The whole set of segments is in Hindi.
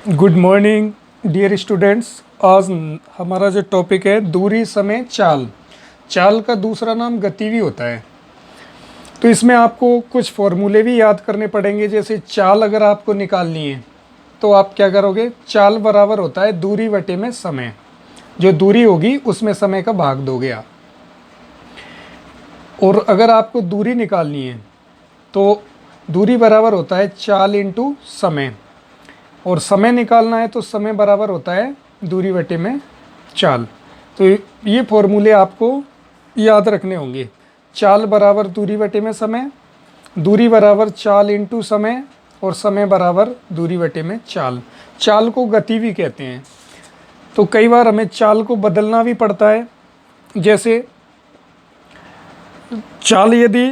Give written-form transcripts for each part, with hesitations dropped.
Good morning dear students. आज हमारा जो टॉपिक है दूरी, समय, चाल। चाल का दूसरा नाम गति भी होता है। तो इसमें आपको कुछ फॉर्मूले भी याद करने पड़ेंगे। जैसे चाल अगर आपको निकालनी है तो आप क्या करोगे, चाल बराबर होता है दूरी बटे में समय। जो दूरी होगी उसमें समय का भाग दोगे आप। और अगर आपको दूरी निकालनी है तो दूरी बराबर होता है चाल इंटू समय। और समय निकालना है तो समय बराबर होता है दूरी बटे में चाल। तो ये फॉर्मूले आपको याद रखने होंगे। चाल बराबर दूरी बटे में समय, दूरी बराबर चाल इंटू समय, और समय बराबर दूरी बटे में चाल। चाल को गति भी कहते हैं। तो कई बार हमें चाल को बदलना भी पड़ता है। जैसे चाल यदि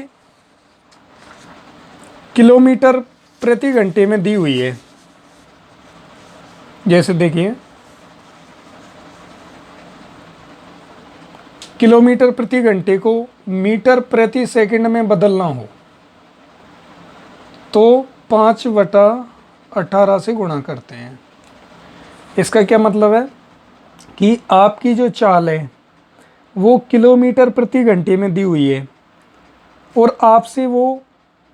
किलोमीटर प्रति घंटे में दी हुई है, जैसे देखिए किलोमीटर प्रति घंटे को मीटर प्रति सेकंड में बदलना हो तो 5/18 से गुणा करते हैं। इसका क्या मतलब है कि आपकी जो चाल है वो किलोमीटर प्रति घंटे में दी हुई है और आपसे वो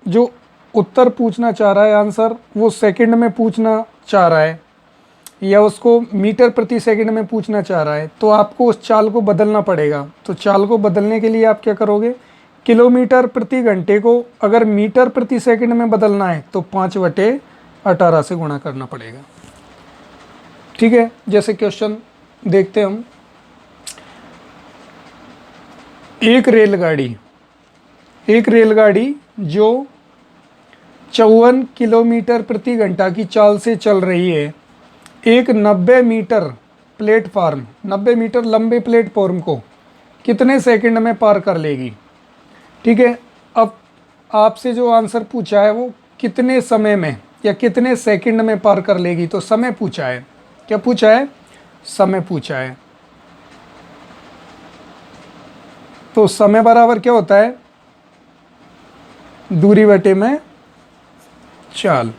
जो उत्तर पूछना चाह रहा है, आंसर, वो सेकंड में पूछना चाह रहा है या उसको मीटर प्रति सेकंड में पूछना चाह रहा है, तो आपको उस चाल को बदलना पड़ेगा। तो चाल को बदलने के लिए आप क्या करोगे, किलोमीटर प्रति घंटे को अगर मीटर प्रति सेकंड में बदलना है तो 5/18 से गुणा करना पड़ेगा। ठीक है, जैसे क्वेश्चन देखते हैं हम। एक रेलगाड़ी जो 54 किलोमीटर प्रति घंटा की चाल से चल रही है, एक 90 मीटर प्लेटफार्म, 90 मीटर लंबे प्लेटफॉर्म को कितने सेकंड में पार कर लेगी। ठीक है, अब आपसे जो आंसर पूछा है वो कितने समय में या कितने सेकंड में पार कर लेगी। तो समय पूछा है, क्या पूछा है, समय पूछा है। तो समय बराबर क्या होता है, दूरी बटे में चाल।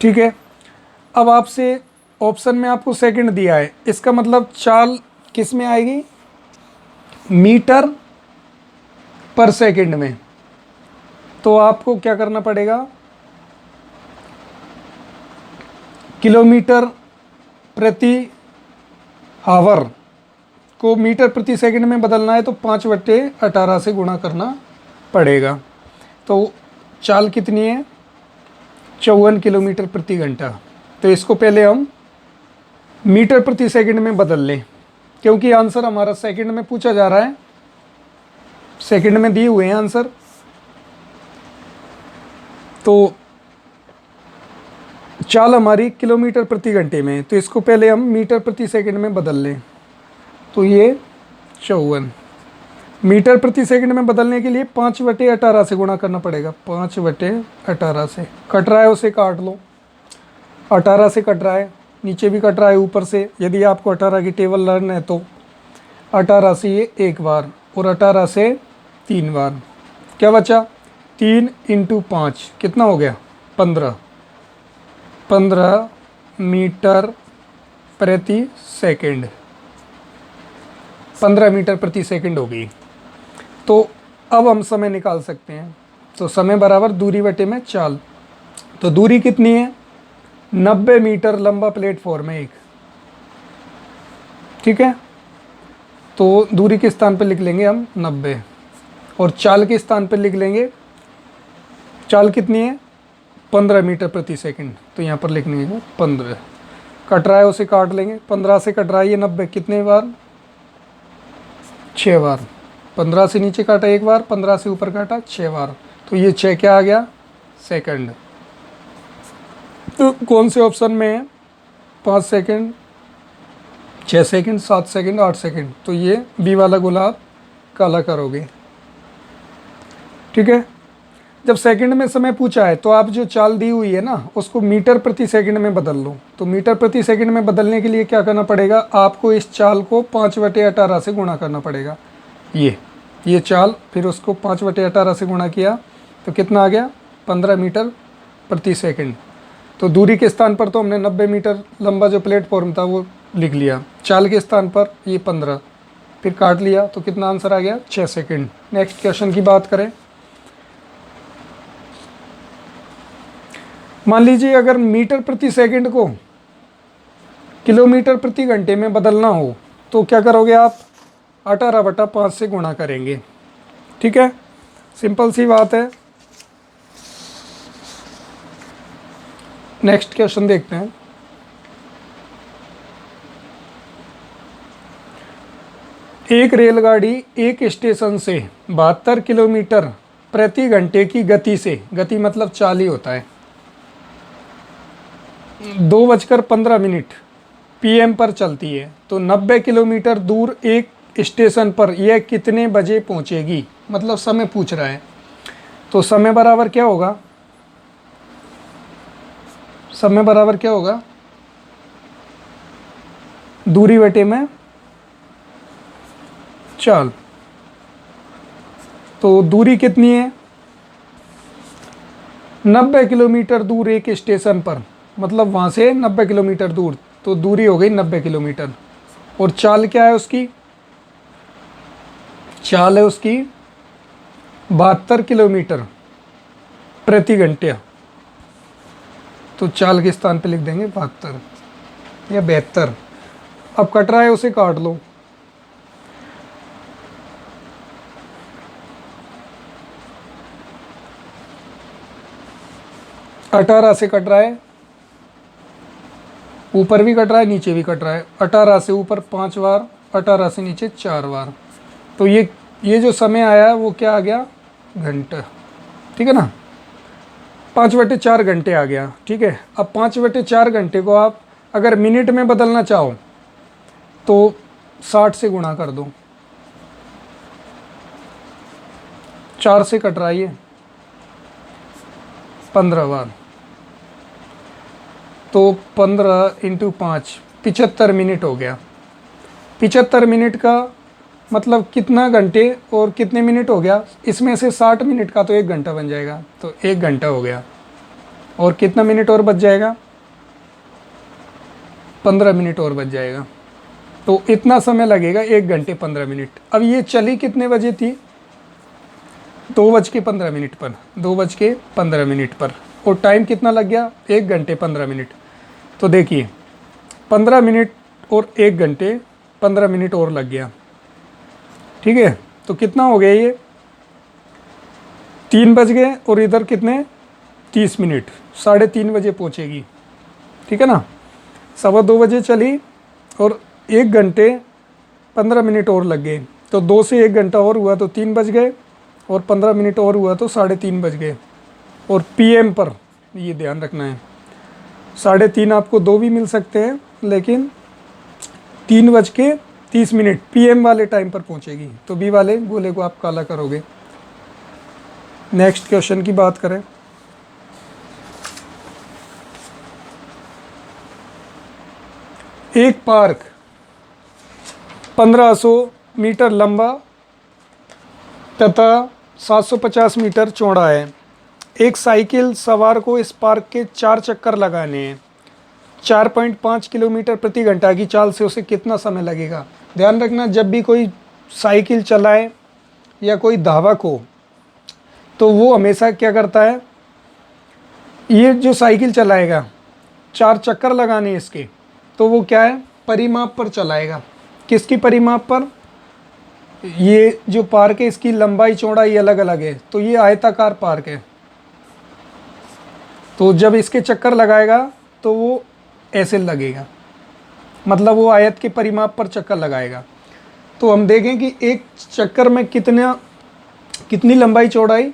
ठीक है, अब आपसे ऑप्शन में आपको सेकंड दिया है, इसका मतलब चाल किस में आएगी, मीटर पर सेकंड में। तो आपको क्या करना पड़ेगा, किलोमीटर प्रति आवर को मीटर प्रति सेकंड में बदलना है तो 5/18 से गुणा करना पड़ेगा। तो चाल कितनी है, 54 किलोमीटर प्रति घंटा। तो इसको पहले हम मीटर प्रति सेकंड में बदल लें, क्योंकि आंसर हमारा सेकंड में पूछा जा रहा है, सेकंड में दिए हुए हैं आंसर। तो चाल हमारी किलोमीटर प्रति घंटे में, तो इसको पहले हम मीटर प्रति सेकंड में बदल लें। तो ये 54 मीटर प्रति सेकंड में बदलने के लिए 5/18 से गुणा करना पड़ेगा। 5/18 से कट रहा है उसे काट लो, 18 से कट रहा है, नीचे भी कट रहा है ऊपर से। यदि आपको 18 की टेबल लर्न है तो 18 से ये एक बार और 18 से 3 बार, क्या बचा, 3 × 5 कितना हो गया, 15 मीटर प्रति सेकंड, 15 मीटर प्रति सेकंड हो गई। तो अब हम समय निकाल सकते हैं। तो समय बराबर दूरी बटे में चाल। तो दूरी कितनी है, 90 मीटर लंबा प्लेटफॉर्म है एक। ठीक है, तो दूरी के स्थान पर लिख लेंगे हम 90 और चाल के स्थान पर लिख लेंगे, चाल कितनी है, 15 मीटर प्रति सेकंड। तो यहाँ पर लिख लेंगे 15, कट रहा है उसे काट लेंगे, 15 से कट रहा है ये 90, कितने बार, 6 बार। 15 से नीचे काटा एक बार, 15 से ऊपर काटा 6 बार। तो ये 6 क्या आ गया, सेकंड। तो कौन से ऑप्शन में है, 5 सेकंड, 6 सेकंड, 7 सेकंड, 8 सेकंड। तो ये बी वाला गुलाब काला करोगे। ठीक है, जब सेकंड में समय पूछा है तो आप जो चाल दी हुई है ना उसको मीटर प्रति सेकंड में बदल लो। तो मीटर प्रति सेकंड में बदलने के लिए क्या करना पड़ेगा, आपको इस चाल को 5/18 से गुणा करना पड़ेगा। ये चाल, फिर उसको 5/18 से गुणा किया तो कितना आ गया, 15 मीटर प्रति सेकंड। तो दूरी के स्थान पर तो हमने 90 मीटर लंबा जो प्लेटफॉर्म था वो लिख लिया, चाल के स्थान पर ये 15, फिर काट लिया तो कितना आंसर आ गया 6 सेकंड। नेक्स्ट क्वेश्चन की बात करें, मान लीजिए अगर मीटर प्रति सेकंड को किलोमीटर प्रति घंटे में बदलना हो तो क्या करोगे आप, 18/5 से गुणा करेंगे। ठीक है, सिंपल सी बात है। नेक्स्ट क्वेश्चन देखते हैं, एक रेलगाड़ी एक स्टेशन से 72 किलोमीटर प्रति घंटे की गति से, गति मतलब चाल ही होता है, 2:15 PM पर चलती है, तो 90 किलोमीटर दूर एक स्टेशन पर यह कितने बजे पहुंचेगी, मतलब समय पूछ रहा है। तो समय बराबर क्या होगा, समय बराबर क्या होगा, दूरी बटे में चाल। तो दूरी कितनी है, 90 किलोमीटर दूर एक स्टेशन पर, मतलब वहाँ से 90 किलोमीटर दूर, तो दूरी हो गई 90 किलोमीटर। और चाल क्या है उसकी, चाल है उसकी 72 किलोमीटर प्रति घंटे। तो चाल के स्थान पे लिख देंगे 72 या 72। अब कट रहा है उसे काट लो, अठारह से कट रहा है, ऊपर भी कट रहा है नीचे भी कट रहा है, 18 से ऊपर 5 बार, 18 से नीचे 4 बार। तो ये जो समय आया है वो क्या आ गया, घंटा। ठीक है ना, 5/4 घंटे आ गया। ठीक है, अब 5/4 घंटे को आप अगर मिनट में बदलना चाहो तो 60 से गुणा कर दो, 4 से कट रहा है ये, 15 बार, तो 15 × 5 75 मिनट हो गया। 75 मिनट का मतलब कितना घंटे और कितने मिनट हो गया, इसमें से 60 मिनट का तो 1 घंटा बन जाएगा, तो 1 घंटा हो गया। और कितना मिनट और बच जाएगा, 15 मिनट और बच जाएगा। तो इतना समय लगेगा 1 घंटे 15 मिनट। अब ये चली कितने बजे थी, 2:15 पर, 2:15 पर, और टाइम कितना लग गया, 1 घंटे 15 मिनट। तो देखिए 15 मिनट और 1 घंटे 15 मिनट और लग गया। ठीक है, तो कितना हो गया ये, 3 बज गए, और इधर कितने 30 मिनट, 3:30 बजे पहुँचेगी। ठीक है ना, 2:15 बजे चली और 1 घंटे 15 मिनट और लग गए, तो 2 से 1 घंटा और हुआ तो 3 बज गए, और 15 मिनट और हुआ तो 3:30 बज गए। और PM पर ये ध्यान रखना है, 3:30 आपको 2 भी मिल सकते हैं, लेकिन 3:30 PM वाले टाइम पर पहुंचेगी, तो B वाले गोले को आप काला करोगे। नेक्स्ट क्वेश्चन की बात करें, एक पार्क 1500 मीटर लंबा तथा 750 मीटर चौड़ा है। एक साइकिल सवार को इस पार्क के 4 चक्कर लगाने हैं, 4.5 किलोमीटर प्रति घंटा की चाल से उसे कितना समय लगेगा। ध्यान रखना, जब भी कोई साइकिल चलाए या कोई धावक हो तो वो हमेशा क्या करता है, ये जो साइकिल चलाएगा 4 चक्कर लगाने इसके, तो वो क्या है, परिमाप पर चलाएगा। किसकी परिमाप पर, ये जो पार्क है इसकी लंबाई चौड़ाई अलग अलग है, तो ये आयताकार पार्क है, तो जब इसके चक्कर लगाएगा तो वो ऐसे लगेगा, मतलब वो आयत के परिमाप पर चक्कर लगाएगा। तो हम देखें कि एक चक्कर में कितनी लंबाई चौड़ाई,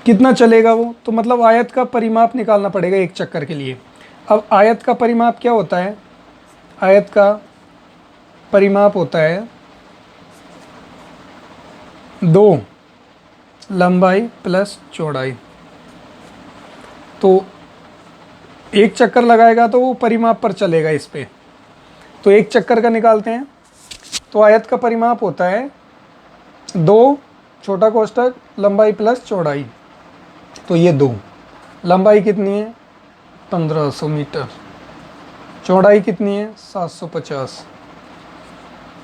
कितना चलेगा वो, तो मतलब आयत का परिमाप निकालना पड़ेगा एक चक्कर के लिए। अब आयत का परिमाप क्या होता है, आयत का परिमाप होता है 2 लंबाई प्लस चौड़ाई। तो एक चक्कर लगाएगा तो वो परिमाप पर चलेगा इस पे, तो एक चक्कर का निकालते हैं। तो आयत का परिमाप होता है 2 छोटा कोष्ठक लंबाई प्लस चौड़ाई, तो ये 2 लंबाई कितनी है 1500 मीटर, चौड़ाई कितनी है 750।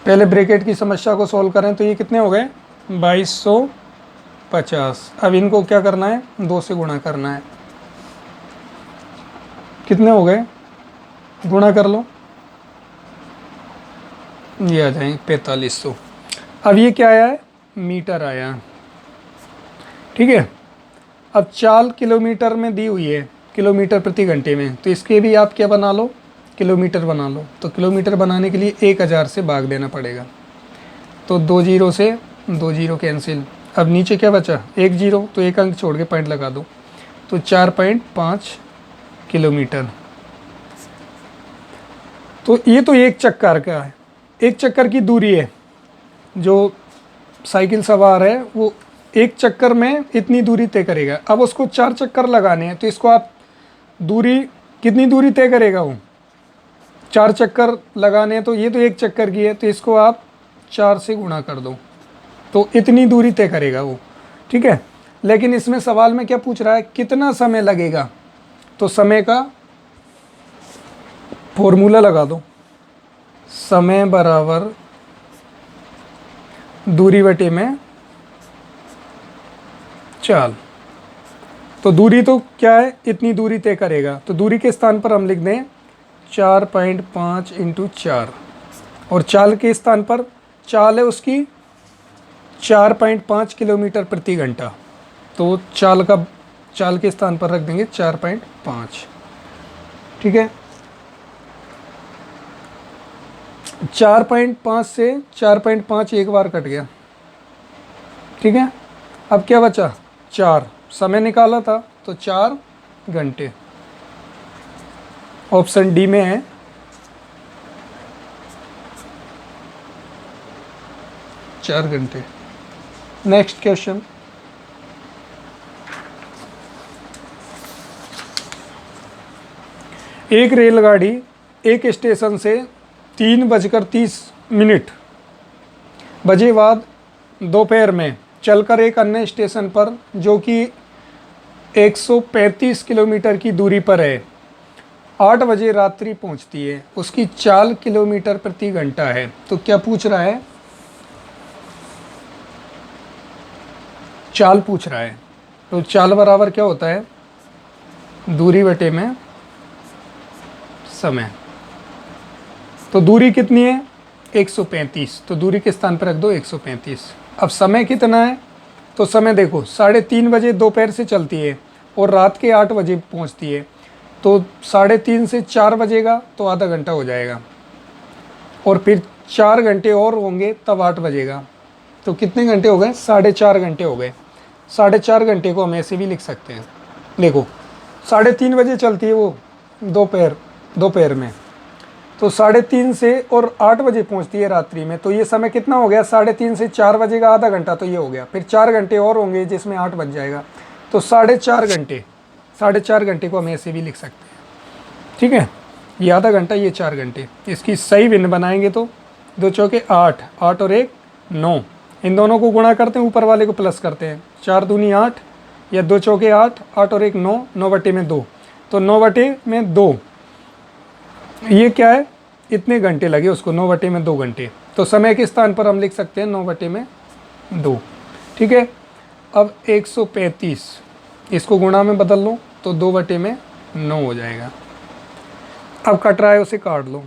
पहले ब्रैकेट की समस्या को सॉल्व करें तो ये कितने हो गए 2250। अब इनको क्या करना है 2 से गुणा करना है। कितने हो गए गुणा कर लो, ये आ जाएंगे 4500। अब ये क्या आया है मीटर आया, ठीक है। अब चाल किलोमीटर में दी हुई है, किलोमीटर प्रति घंटे में, तो इसके भी आप क्या बना लो किलोमीटर बना लो। तो किलोमीटर बनाने के लिए 1000 से भाग देना पड़ेगा, तो 2 जीरो से 2 जीरो कैंसिल। अब नीचे क्या बचा 1 जीरो, तो 1 अंक छोड़ के पॉइंट लगा दो, तो 4.5 किलोमीटर। तो ये तो एक चक्कर का है, एक चक्कर की दूरी है। जो साइकिल सवार है वो एक चक्कर में इतनी दूरी तय करेगा। अब उसको 4 चक्कर लगाने हैं, तो इसको आप दूरी कितनी दूरी तय करेगा वो 4 चक्कर लगाने हैं, तो ये तो एक चक्कर की है, तो इसको आप 4 से गुणा कर दो, तो इतनी दूरी तय करेगा वो, ठीक है। लेकिन इसमें सवाल में क्या पूछ रहा है कितना समय लगेगा, तो समय का फॉर्मूला लगा दो, समय बराबर दूरी बटे में चाल। तो दूरी तो क्या है इतनी दूरी तय करेगा, तो दूरी के स्थान पर हम लिख दें 4.5 इंटू 4, और चाल के स्थान पर चाल है उसकी 4.5 किलोमीटर प्रति घंटा, तो चाल के स्थान पर रख देंगे 4.5, ठीक है। 4.5 से 4.5 एक बार कट गया, ठीक है। अब क्या बचा 4, समय निकाला था तो 4 घंटे, ऑप्शन डी में है। चार घंटे। नेक्स्ट क्वेश्चन, एक रेलगाड़ी एक स्टेशन से 3:30 बजे बाद दोपहर में चलकर एक अन्य स्टेशन पर जो कि 135 किलोमीटर की दूरी पर है 8 बजे रात्रि पहुंचती है। उसकी चाल किलोमीटर प्रति घंटा है। तो क्या पूछ रहा है, चाल पूछ रहा है। तो चाल बराबर क्या होता है दूरी बटे में समय। तो दूरी कितनी है 135, तो दूरी के स्थान पर रख दो 135। अब समय कितना है, तो समय देखो 3:30 बजे दोपहर से चलती है और रात के 8 बजे पहुंचती है, तो 3:30 से 4 बजेगा तो आधा घंटा हो जाएगा, और फिर 4 घंटे और होंगे तब 8 बजेगा। तो कितने घंटे हो गए 4.5 घंटे हो गए। 4.5 घंटे को हम ऐसे भी लिख सकते हैं। देखो 3:30 बजे चलती है वो दोपहर में, तो 3:30 से और 8 बजे पहुंचती है रात्रि में, तो ये समय कितना हो गया 3:30 से 4 बजे का आधा घंटा, तो ये हो गया। फिर 4 घंटे और होंगे जिसमें 8 बज जाएगा, तो 4.5 घंटे। 4.5 घंटे को हम ऐसे भी लिख सकते हैं, ठीक है। ये आधा घंटा, ये 4 घंटे। इसकी सही भिन्न बनाएंगे तो 2 चौके 8, 8 और 1 9, इन दोनों को गुणा करते हैं, ऊपर वाले को प्लस करते हैं। 4 दूनी 8 या 2 चौके 8, 8 और 1 9, 9 बटे में 2, तो 9 बटे में 2, ये क्या है इतने घंटे लगे उसको, 9 बटे में 2 घंटे। तो समय के स्थान पर हम लिख सकते हैं 9 बटे में 2, ठीक है। अब 135 इसको गुणा में बदल लो तो 2 बटे में 9 हो जाएगा। अब कट रहा है उसे काट लो,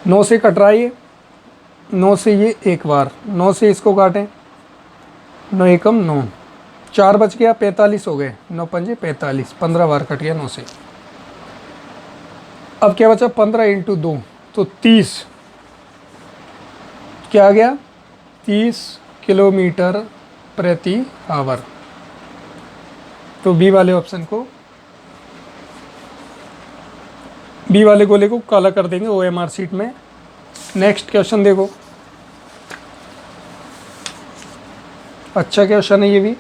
9 से कट रहा है ये, 9 से ये एक बार, 9 से इसको काटें 9 एकम 9, 4 बच गया 45 हो गए, 9 पंजे 45, 15 बार कट गया 9 से। अब क्या बचा 15 इंटू 2, तो 30, क्या आ गया 30 किलोमीटर प्रति आवर। तो बी वाले ऑप्शन को, बी वाले गोले को काला कर देंगे OMR शीट में। नेक्स्ट क्वेश्चन देखो, अच्छा क्वेश्चन है ये भी।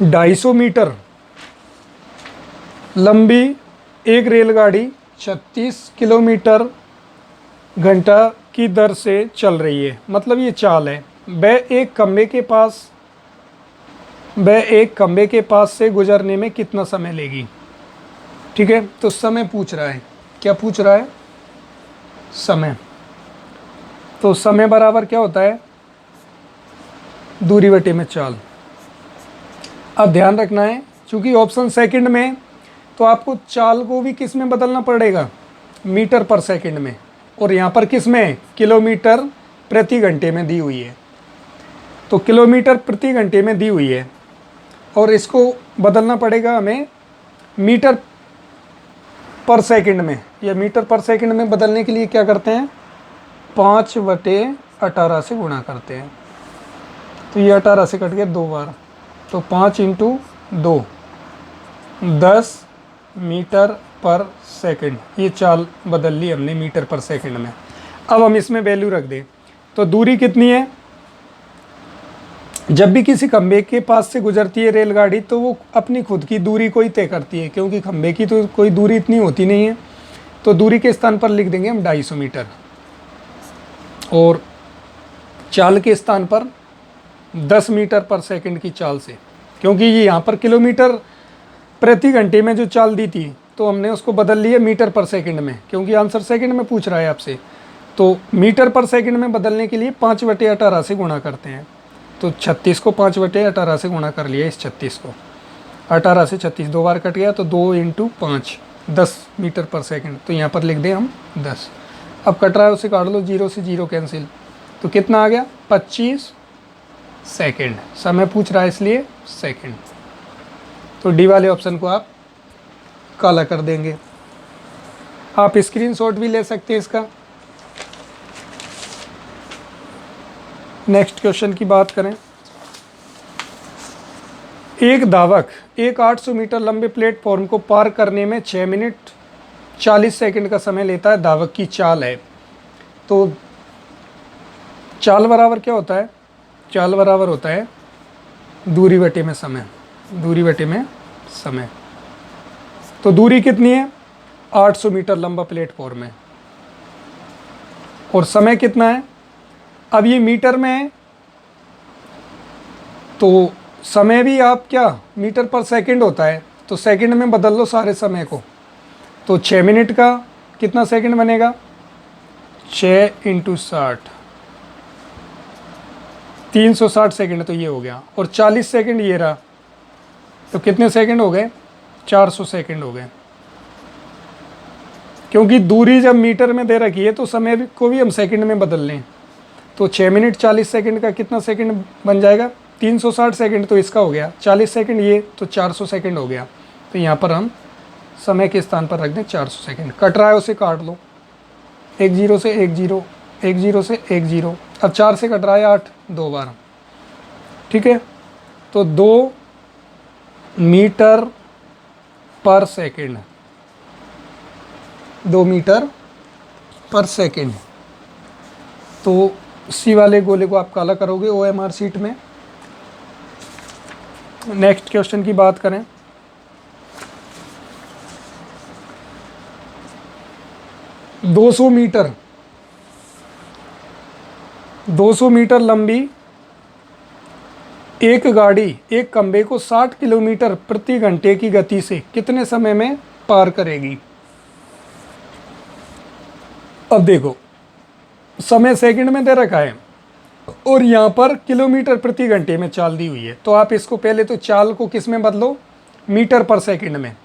ढाई मीटर लंबी एक रेलगाड़ी 36 किलोमीटर घंटा की दर से चल रही है, मतलब ये चाल है। वह एक खंबे के पास से गुजरने में कितना समय लेगी। ठीक है, तो समय पूछ रहा है। क्या पूछ रहा है? समय। तो समय बराबर क्या होता है? दूरी बटे में चाल। अब ध्यान रखना है, चूंकि ऑप्शन सेकंड में, तो आपको चाल को भी किस में बदलना पड़ेगा? मीटर पर सेकंड में। और यहाँ पर किस में? किलोमीटर प्रति घंटे में दी हुई है। तो किलोमीटर प्रति घंटे में दी हुई है और इसको बदलना पड़ेगा हमें मीटर पर सेकंड में। या मीटर पर सेकंड में बदलने के लिए क्या करते हैं? 5/18 से गुणा करते हैं। तो ये 18 से कट गया 2 बार, तो 5 × 2 10 मीटर पर सेकंड। ये चाल बदल ली हमने मीटर पर सेकंड में। अब हम इसमें वैल्यू रख दें, तो दूरी कितनी है? जब भी किसी खंबे के पास से गुजरती है रेलगाड़ी, तो वो अपनी खुद की दूरी को ही तय करती है, क्योंकि खंबे की तो कोई दूरी इतनी होती नहीं है। तो दूरी के स्थान पर लिख देंगे हम 250 मीटर, और चाल के स्थान पर 10 मीटर पर सेकंड की चाल से, क्योंकि ये यहाँ पर किलोमीटर प्रति घंटे में जो चाल दी थी, तो हमने उसको बदल लिया मीटर पर सेकंड में, क्योंकि आंसर सेकंड में पूछ रहा है आपसे। तो मीटर पर सेकंड में बदलने के लिए 5/18 से गुणा करते हैं। तो 36 को 5/18 से गुणा कर लिया, इस 36 को। 18 से 36 2 बार कट गया, तो 2 × 5 10 मीटर पर सेकंड। तो यहाँ पर लिख दें हम 10। अब कट रहा है उसे काट लो, 0 से 0 कैंसिल, तो कितना आ गया? 25 सेकंड। समय पूछ रहा है इसलिए सेकंड। तो डी वाले ऑप्शन को आप काला कर देंगे। आप स्क्रीनशॉट भी ले सकते हैं इसका। नेक्स्ट क्वेश्चन की बात करें। एक धावक एक 800 मीटर लंबे प्लेटफॉर्म को पार करने में 6 मिनट 40 सेकंड का समय लेता है। धावक की चाल है। तो चाल बराबर क्या होता है? चाल बराबर होता है दूरी बटे में समय। दूरी बटे में समय। तो दूरी कितनी है? 800 मीटर लंबा प्लेटफॉर्म है, और समय कितना है? अब ये मीटर में है, तो समय भी आप क्या मीटर पर सेकंड होता है, तो सेकंड में बदल लो सारे समय को। तो 6 मिनट का कितना सेकंड बनेगा? 6 × 60 360 सेकंड, तो ये हो गया। और 40 सेकंड ये रहा, तो कितने सेकंड हो गए? 400 सेकंड हो गए। क्योंकि दूरी जब मीटर में दे रखी है, तो समय को भी हम सेकंड में बदल लें। तो 6 मिनट 40 सेकंड का कितना सेकंड बन जाएगा? 360 सेकंड, तो इसका हो गया 40 सेकंड ये, तो 400 सेकंड हो गया। तो यहाँ पर हम समय के स्थान पर रख दें 400 सेकंड। कट रहा है उसे काट लो, 1 0 से 1 0, 1 0 से 1 0। अब 4 से कट रहा है 8 2 बार। ठीक है, तो 2 मीटर पर सेकंड, 2 मीटर पर सेकंड। तो सी वाले गोले को आप काला करोगे OMR शीट में। नेक्स्ट क्वेश्चन की बात करें। दो सौ मीटर लंबी एक गाड़ी एक खंबे को 60 किलोमीटर प्रति घंटे की गति से कितने समय में पार करेगी? अब देखो, समय सेकंड में दे रखा है और यहाँ पर किलोमीटर प्रति घंटे में चाल दी हुई है। तो आप इसको पहले तो चाल को किस में बदलो? मीटर पर सेकंड में।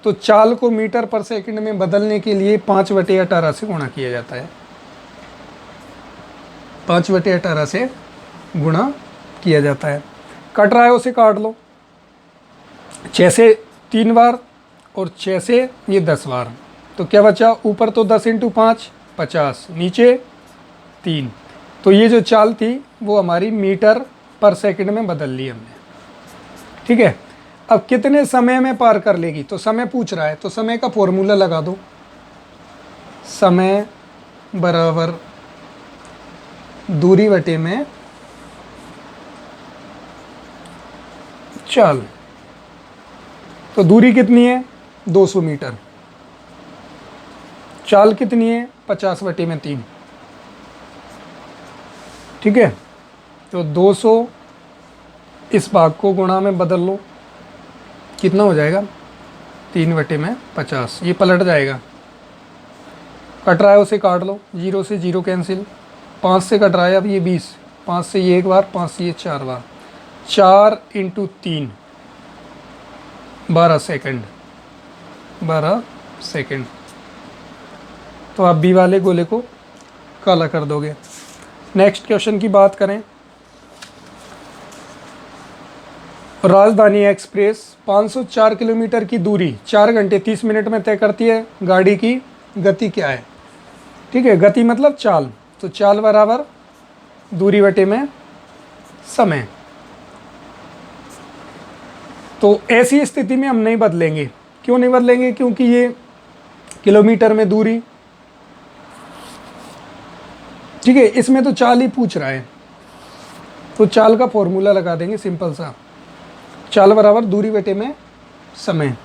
तो चाल को मीटर पर सेकंड में बदलने के लिए 5/18 से गुणा किया जाता है। 5/18 से गुणा किया जाता है। कट रहा है उसे काट लो, 6 से 3 बार और 6 से ये 10 बार। तो क्या बचा? ऊपर तो 10 × 5 50, नीचे 3। तो ये जो चाल थी वो हमारी मीटर पर सेकंड में बदल ली हमने। ठीक है, अब कितने समय में पार कर लेगी? तो समय पूछ रहा है, तो समय का फॉर्मूला लगा दो। समय बराबर दूरी बटे में चाल। तो दूरी कितनी है? 200 मीटर। चाल कितनी है? 50/3। ठीक है, तो 200 इस भाग को गुणा में बदल लो, कितना हो जाएगा 3/50। ये पलट जाएगा, कट रहा है उसे काट लो, 0 से 0 कैंसिल, 5 से कट रहा है अब ये 20, 5 से ये एक बार, 5 से ये 4 बार, 4 × 3 12 सेकंड, 12 सेकंड। तो आप बी वाले गोले को काला कर दोगे। नेक्स्ट क्वेश्चन की बात करें, राजधानी एक्सप्रेस 504 किलोमीटर की दूरी 4 घंटे 30 मिनट में तय करती है, गाड़ी की गति क्या है? ठीक है, गति मतलब चाल, तो चाल बराबर दूरी बटे में समय। तो ऐसी स्थिति में हम नहीं बदलेंगे। क्यों नहीं बदलेंगे? क्योंकि ये किलोमीटर में दूरी, ठीक है, इसमें तो चाल ही पूछ रहा है, तो चाल का फॉर्मूला लगा देंगे सिंपल सा, चाल बराबर दूरी बटे में समय।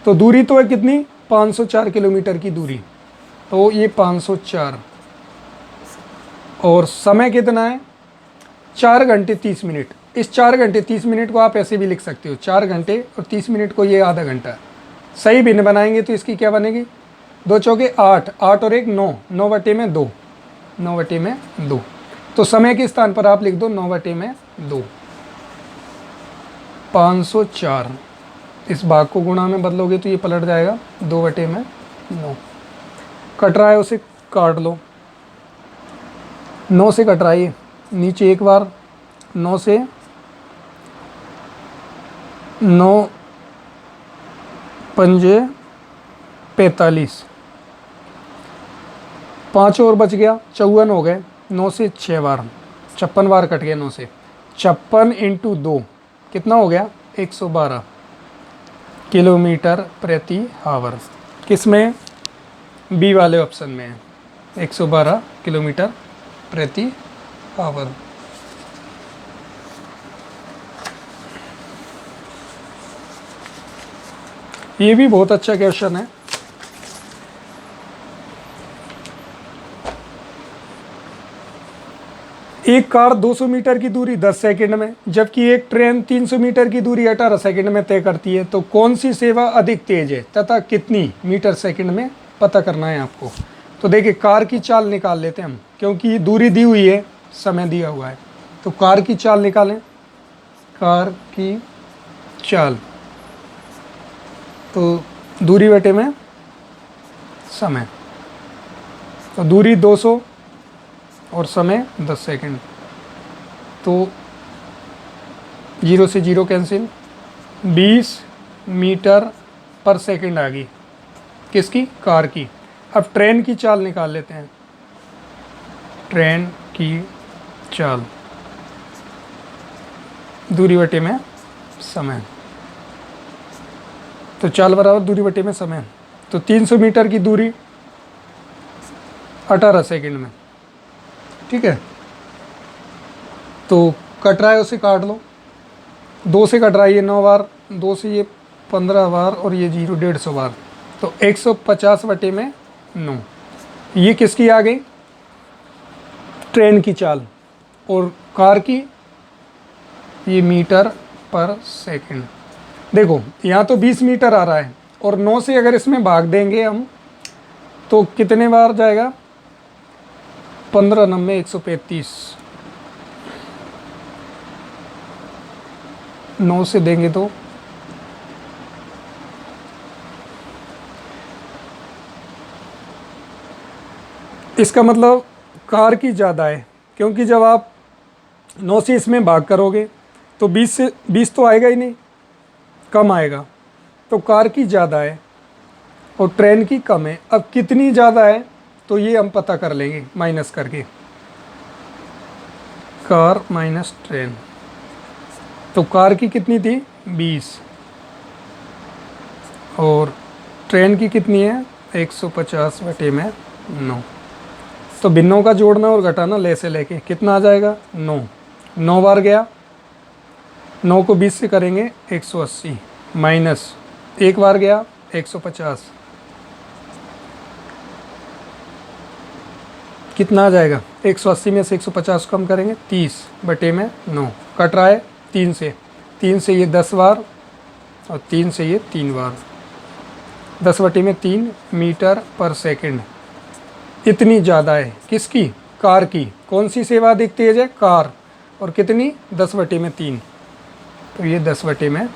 तो दूरी तो है कितनी, 504 किलोमीटर की दूरी, तो ये 504 और समय कितना है 4 घंटे 30 मिनट। इस 4 घंटे 30 मिनट को आप ऐसे भी लिख सकते हो, 4 घंटे और 30 मिनट को ये आधा घंटा। सही भिन्न बनाएंगे तो इसकी क्या बनेगी, 2 चौके 8, 8 और 1 9, 9/2, 9/2। तो समय के स्थान पर आप लिख दो 9/2। 504 इस भाग को गुणा में बदलोगे तो ये पलट जाएगा 2/9। कट रहा है उसे काट लो, 9 से कट रहा है ये, नीचे एक बार, 9 से 9 पंजे 45, 5 और बच गया, 54 हो गए, 9 से 6 बार, 56 बार कट गया 9 से, 56 × 2 कितना हो गया 112 किलोमीटर प्रति आवर। किस में, बी वाले ऑप्शन में है, 112 किलोमीटर प्रति आवर। ये भी बहुत अच्छा क्वेश्चन है। एक कार 200 मीटर की दूरी 10 सेकंड में, जबकि एक ट्रेन 300 मीटर की दूरी 18 सेकंड में तय करती है, तो कौन सी सेवा अधिक तेज है तथा कितनी मीटर सेकंड में पता करना है आपको। तो देखिए कार की चाल निकाल लेते हैं हम, क्योंकि दूरी दी हुई है, समय दिया हुआ है, तो कार की चाल निकालें, कार की चाल, तो दूरी बटे में समय, तो दूरी 200 और समय 10 सेकंड, तो 0 से 0 कैंसिल, 20 मीटर पर सेकंड आ गई, किसकी, कार की। अब ट्रेन की चाल निकाल लेते हैं, ट्रेन की चाल, दूरी बटे में समय, तो चाल बराबर दूरी बटे में समय, तो 300 मीटर की दूरी 18 सेकंड में, ठीक है। तो कट रहा है उसे काट लो, 2 से कट रहा है ये 9 बार, 2 से ये 15 बार और ये 0 150 बार, तो 150/9। ये किसकी आ गई, ट्रेन की चाल, और कार की ये मीटर पर सेकंड। देखो यहाँ तो 20 मीटर आ रहा है, और 9 से अगर इसमें भाग देंगे हम तो कितने बार जाएगा, 15 9 135, 9 से देंगे तो इसका मतलब कार की ज़्यादा है, क्योंकि जब आप 9 से इसमें भाग करोगे तो 20 तो आएगा ही नहीं, कम आएगा, तो कार की ज़्यादा है और ट्रेन की कम है। अब कितनी ज़्यादा है तो ये हम पता कर लेंगे माइनस करके, कार माइनस ट्रेन, तो कार की कितनी थी 20 और ट्रेन की कितनी है 150/9। तो भिन्नों का जोड़ना और घटाना ले से लेके कितना आ जाएगा 9, 9 बार गया, 9 को 20 से करेंगे 180, माइनस एक बार गया 150, कितना आ जाएगा, 180 में से 150 कम करेंगे 30/9 कट रहा है 3 से, 3 से ये 10 बार और 3 से ये 3 बार, 10/3 मीटर पर सेकंड। इतनी ज़्यादा है किसकी, कार की। कौन सी सेवा अधिक तेज है, कार। और कितनी, 10/3। तो ये 10/3।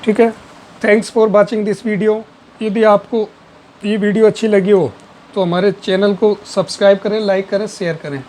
ठीक है, thanks for watching this video. यदि आपको ये वीडियो अच्छी लगी हो तो हमारे चैनल को सब्सक्राइब करें, लाइक करें, शेयर करें।